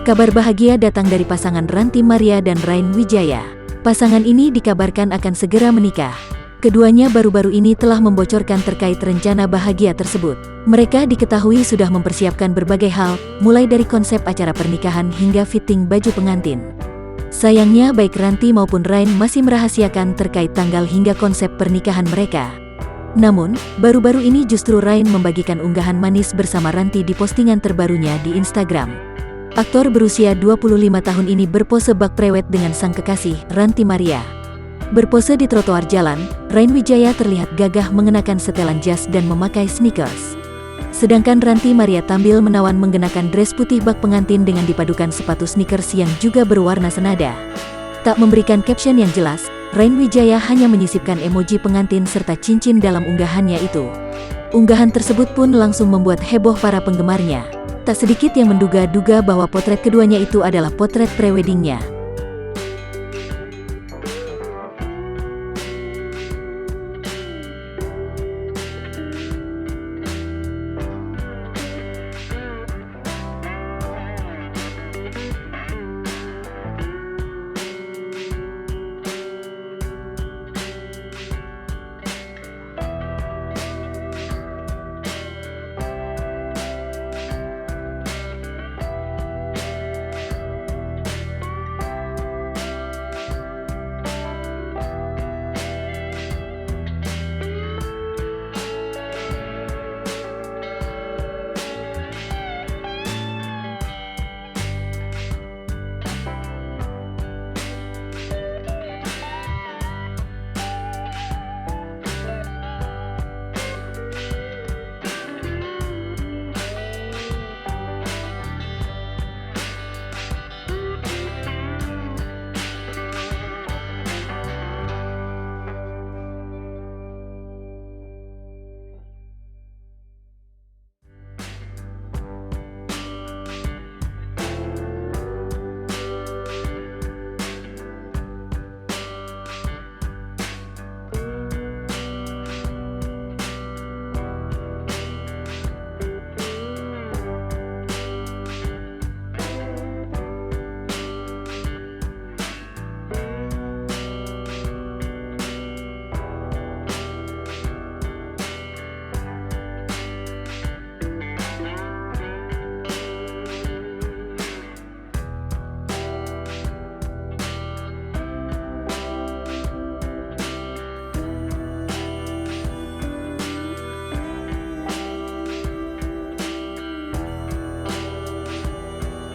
Kabar bahagia datang dari pasangan Ranty Maria dan Rain Wijaya. Pasangan ini dikabarkan akan segera menikah. Keduanya baru-baru ini telah membocorkan terkait rencana bahagia tersebut. Mereka diketahui sudah mempersiapkan berbagai hal, mulai dari konsep acara pernikahan hingga fitting baju pengantin. Sayangnya baik Ranty maupun Rain masih merahasiakan terkait tanggal hingga konsep pernikahan mereka. Namun, baru-baru ini justru Rain membagikan unggahan manis bersama Ranty di postingan terbarunya di Instagram. Aktor berusia 25 tahun ini berpose bak prewed dengan sang kekasih, Ranty Maria. Berpose di trotoar jalan, Rain Wijaya terlihat gagah mengenakan setelan jas dan memakai sneakers. Sedangkan Ranty Maria tampil menawan mengenakan dress putih bak pengantin dengan dipadukan sepatu sneakers yang juga berwarna senada. Tak memberikan caption yang jelas, Rain Wijaya hanya menyisipkan emoji pengantin serta cincin dalam unggahannya itu. Unggahan tersebut pun langsung membuat heboh para penggemarnya. Tak sedikit yang menduga-duga bahwa potret keduanya itu adalah potret preweddingnya.